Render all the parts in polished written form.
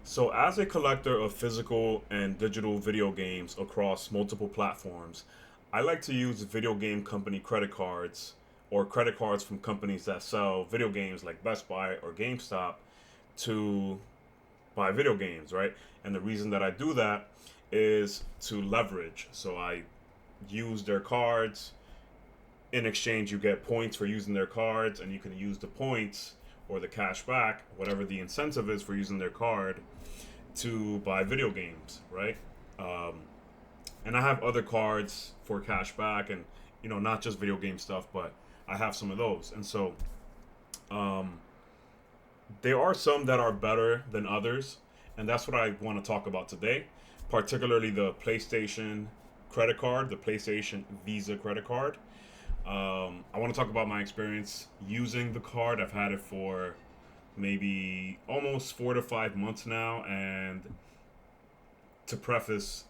So, as a collector of physical and digital video games across multiple platforms, I like to use video game company credit cards or credit cards from companies that sell video games like Best Buy or GameStop to buy video games, right? And the reason that I do that is to leverage. So, I use their cards. In exchange, you get points for using their cards, and you can use the points or the cash back, whatever the incentive is for using their card, to buy video games, right? Um, and I have other cards for cash back, and not just video game stuff, but I have some of those. And so um, there are some that are better than others, and that's what I want to talk about today. Particularly the PlayStation credit card, the PlayStation Visa credit card. I want to talk about my experience using the card. I've had it for maybe almost 4 to 5 months now, and to preface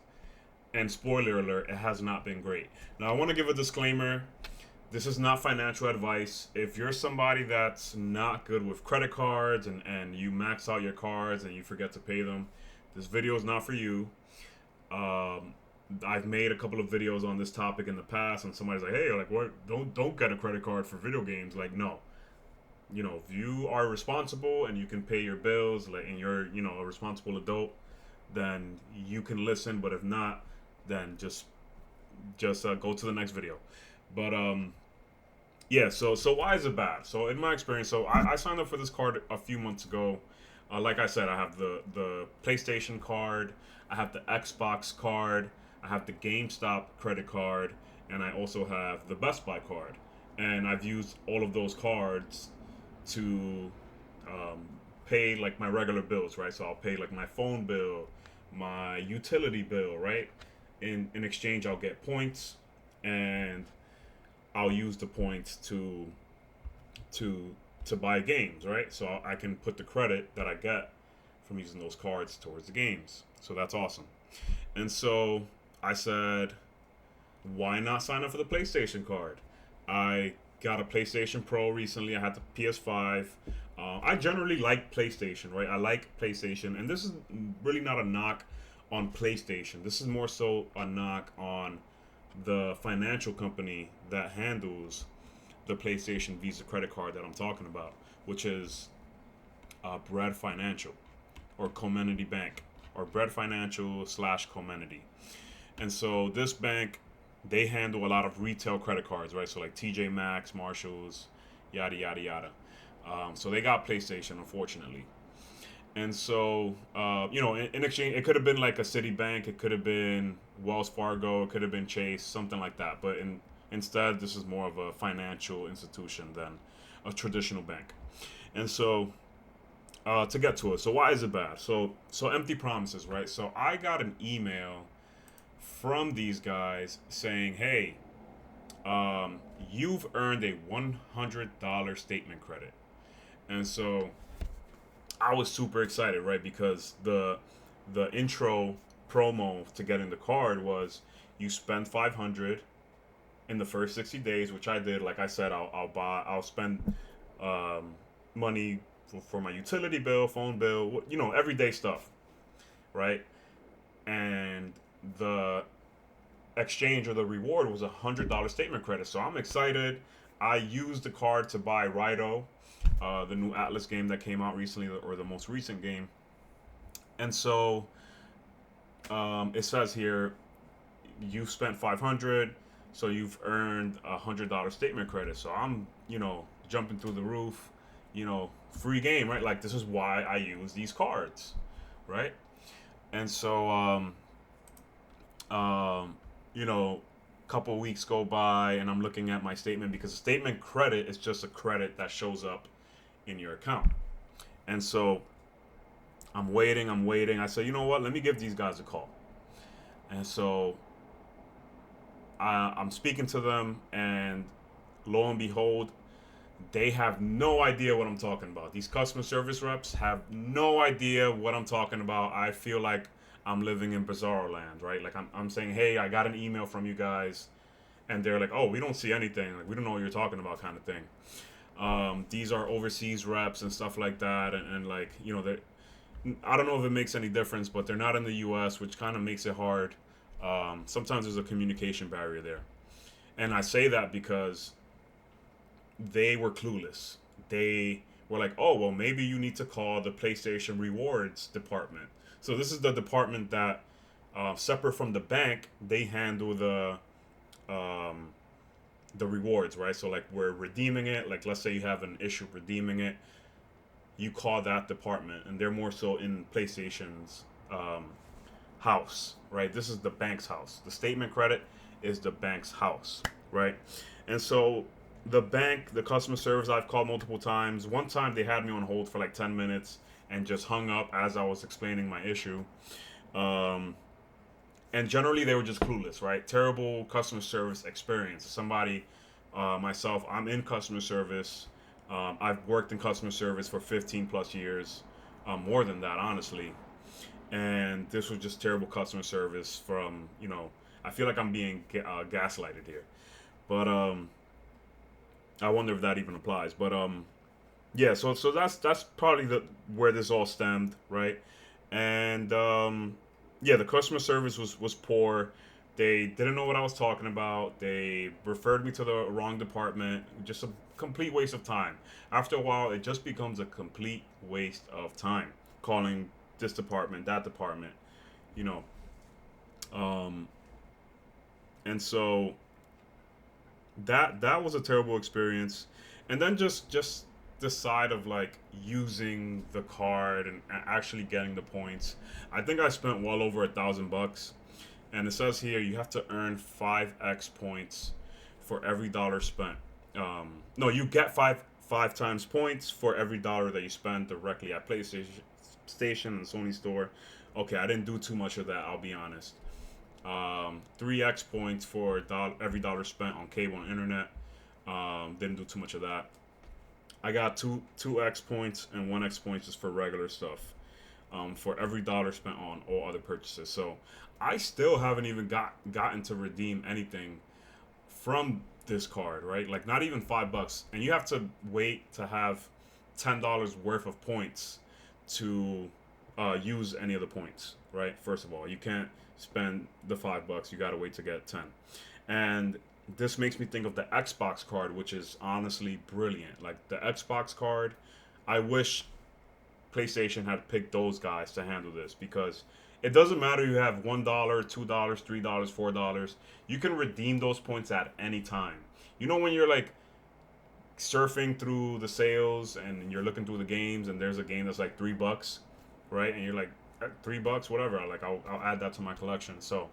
and spoiler alert, it has not been great. Now, I want to give a disclaimer. This is not financial advice. If you're somebody that's not good with credit cards and you max out your cards and you forget to pay them, this video is not for you. Um, I've made a couple of videos on this topic in the past, and somebody's like, "Hey, like, what? Don't get a credit card for video games." Like, no, if you are responsible and you can pay your bills, like, and you're, a responsible adult, then you can listen. But if not, then just go to the next video. But yeah. So why is it bad? So in my experience, so I signed up for this card a few months ago. Like I said, I have the PlayStation card, I have the Xbox card, I have the GameStop credit card, and I also have the Best Buy card. And I've used all of those cards to um, pay like my regular bills, right? So I'll pay like my phone bill, my utility bill, right? In exchange, I'll get points, and I'll use the points to to buy games, right? So I can put the credit that I get from using those cards towards the games. So that's awesome. And so I said, why not sign up for the PlayStation card? I got a PlayStation Pro recently. I had the PS5. I generally like PlayStation, right? I like PlayStation, and this is really not a knock on PlayStation. This is more so a knock on the financial company that handles the PlayStation Visa credit card that I'm talking about, which is Bread Financial or Comenity Bank or Bread Financial slash Comenity. And so this bank, they handle a lot of retail credit cards, right? So like TJ Maxx, Marshalls, yada yada yada. So they got PlayStation, unfortunately. And so, in exchange, it could have been like a Citibank, it could have been Wells Fargo, it could have been Chase, something like that. But instead, this is more of a financial institution than a traditional bank. And so, to get to it, so why is it bad? So empty promises, right? So I got an email from these guys saying, "Hey, you've earned a $100 statement credit," and so I was super excited, right? Because the intro promo to getting the card was you spend 500 in the first 60 days, which I did. Like I said, I'll spend um, money for my utility bill, phone bill, everyday stuff, right? And the exchange or the reward was $100 statement credit. So I'm excited. I used the card to buy Rido, the new Atlas game that came out recently, or the most recent game. And so it says here, you've spent 500, so you've earned $100 statement credit. So I'm, jumping through the roof, free game, right? Like, this is why I use these cards, right? And so, um, couple of weeks go by, and I'm looking at my statement, because statement credit is just a credit that shows up in your account. And so I'm waiting, I say, you know what, let me give these guys a call. And so I'm speaking to them, and lo and behold, they have no idea what I'm talking about. These customer service reps have no idea what I'm talking about. I feel like I'm living in bizarro land, right? Like, I'm saying, hey, I got an email from you guys, and they're like, oh, we don't see anything. Like, we don't know what you're talking about, kind of thing. These are overseas reps and stuff like that, and like, they're I don't know if it makes any difference, but they're not in the U.S., which kind of makes it hard. Sometimes there's a communication barrier there, and I say that because they were clueless. They were like, "Oh, well, maybe you need to call the PlayStation Rewards department." So this is the department that, separate from the bank, they handle um, the rewards, right? So like we're redeeming it. Like let's say you have an issue redeeming it, you call that department, and they're more so in PlayStation's house, right? This is the bank's house. The statement credit is the bank's house, right? And so the bank, the customer service, I've called multiple times. One time they had me on hold for like 10 minutes and just hung up as I was explaining my issue. Um, and generally they were just clueless, right? Terrible customer service experience. Somebody, myself, I'm in customer service. I've worked in customer service for 15 plus years, more than that, honestly. And this was just terrible customer service from, I feel like I'm being gaslighted here. But I wonder if that even applies. But yeah, so that's probably the where this all stemmed, right? And yeah, the customer service was poor. They didn't know what I was talking about. They referred me to the wrong department. Just a complete waste of time. After a while, it just becomes a complete waste of time calling this department, that department, you know. Um, and so that was a terrible experience. And then just the side of like using the card and actually getting the points. I think I spent well over $1,000, and it says here you have to earn 5x points for every dollar spent. No, you get five times points for every dollar that you spend directly at PlayStation Station and Sony Store. Okay, I didn't do too much of that. I'll be honest. 3x points for every dollar spent on cable and internet. Didn't do too much of that. I got two X points and 1x points just for regular stuff. For every dollar spent on all other purchases. So I still haven't even gotten to redeem anything from this card, right? Like not even $5, and you have to wait to have $10 worth of points to use any of the points, right? First of all, you can't spend the $5. You got to wait to get 10, and this makes me think of the Xbox card, which is honestly brilliant. Like the Xbox card, I wish PlayStation had picked those guys to handle this, because it doesn't matter you have $1, $2, $3, $4. You can redeem those points at any time. You know when you're like surfing through the sales and you're looking through the games and there's a game that's like $3, right? And you're like $3, whatever. Like I'll add that to my collection. So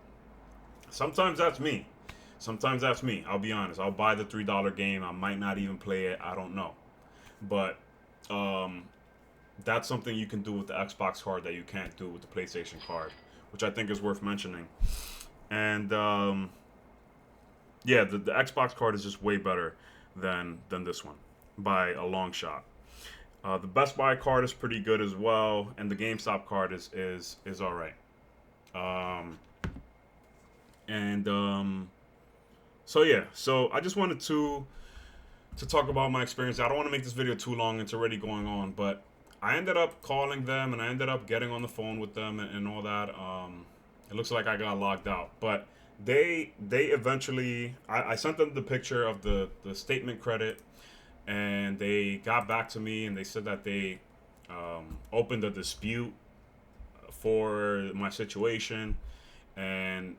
sometimes that's me. Sometimes that's me. I'll be honest. I'll buy the $3 game. I might not even play it. I don't know. But um, that's something you can do with the Xbox card that you can't do with the PlayStation card, which I think is worth mentioning. And yeah, the Xbox card is just way better than this one by a long shot. The Best Buy card is pretty good as well, and the GameStop card is all right. Um, and So yeah, so I just wanted to talk about my experience. I don't want to make this video too long. It's already going on, but I ended up calling them and I ended up getting on the phone with them and all that. It looks like I got logged out, but they eventually I sent them the picture of the statement credit, and they got back to me and they said that they opened a dispute for my situation, and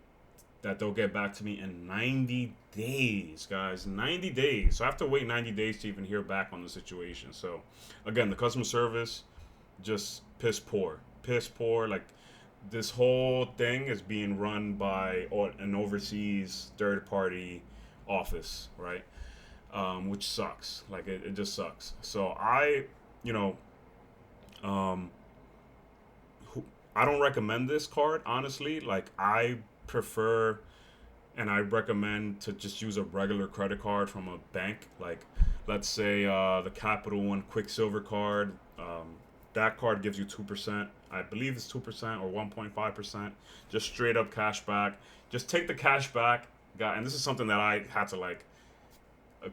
that they'll get back to me in 90 days, guys. 90 days. So I have to wait 90 days to even hear back on the situation. So, again, the customer service, just piss poor. Piss poor. Like, this whole thing is being run by an overseas third party office, right? Which sucks. Like, it just sucks. So, you know, um, I don't recommend this card, honestly. Like, I prefer and I recommend to just use a regular credit card from a bank. Like, let's say the Capital One Quicksilver card. That card gives you 2%. I believe it's 2% or 1.5%. Just straight up cash back. Just take the cash back, guy. And this is something that I had to like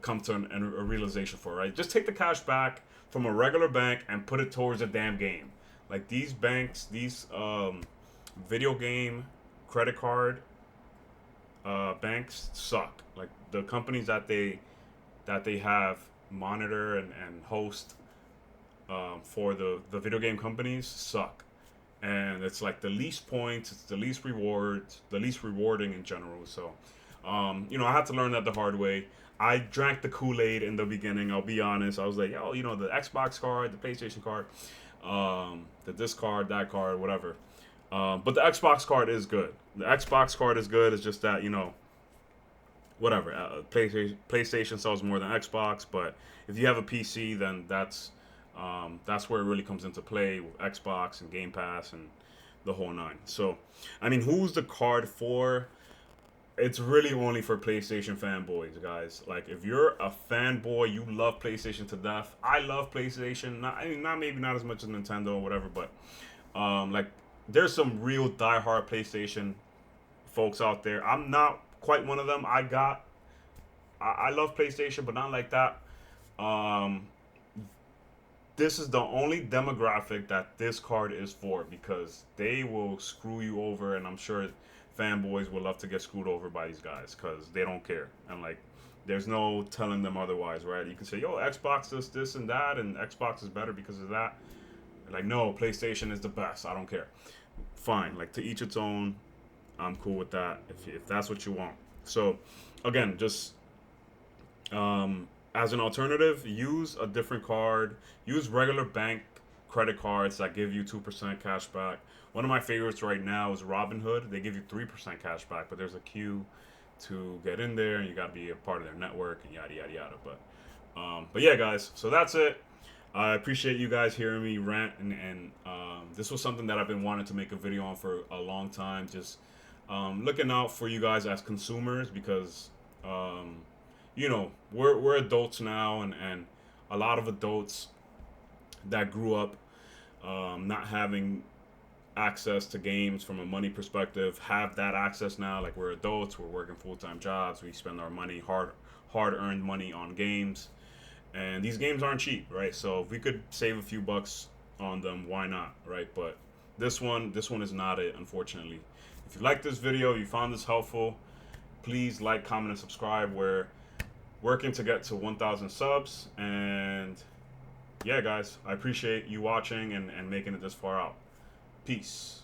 come to a realization for. Right, just take the cash back from a regular bank and put it towards a damn game. Like these banks, these video game credit card banks suck. Like the companies that they have monitor and host for the video game companies suck. And it's like the least points, it's the least rewards, the least rewarding in general. So, I had to learn that the hard way. I drank the Kool Aid in the beginning. I'll be honest. I was like, oh, the Xbox card, the PlayStation card, the this card, that card, whatever. But the Xbox card is good. The Xbox card is good. It's just that whatever. PlayStation sells more than Xbox, but if you have a PC, then that's where it really comes into play with Xbox and Game Pass and the whole nine. So, I mean, who's the card for? It's really only for PlayStation fanboys, guys. Like, if you're a fanboy, you love PlayStation to death. I love PlayStation. Not as much as Nintendo or whatever, but like, there's some real diehard PlayStation folks out there. I'm not quite one of them. I love PlayStation, but not like that. Um, this is the only demographic that this card is for because they will screw you over, and I'm sure fanboys would love to get screwed over by these guys because they don't care. And like, there's no telling them otherwise, right? You can say, yo, Xbox does this and that, and Xbox is better because of that. Like, no, PlayStation is the best. I don't care. Fine. Like, to each its own. I'm cool with that if that's what you want. So, again, just as an alternative, use a different card. Use regular bank credit cards that give you 2% cash back. One of my favorites right now is Robinhood. They give you 3% cash back, but there's a queue to get in there, and you got to be a part of their network and yada yada yada. But yeah, guys. So that's it. I appreciate you guys hearing me rant, and this was something that I've been wanting to make a video on for a long time. Just looking out for you guys as consumers because we're adults now, and a lot of adults that grew up not having access to games from a money perspective have that access now. Like, we're adults, we're working full-time jobs, we spend our money, hard-earned money on games, and these games aren't cheap, right? So if we could save a few bucks on them, why not, right? But this one is not it, unfortunately. If you like this video, you found this helpful, please like, comment, and subscribe. We're working to get to 1,000 subs, and yeah, guys, I appreciate you watching and making it this far out. Peace.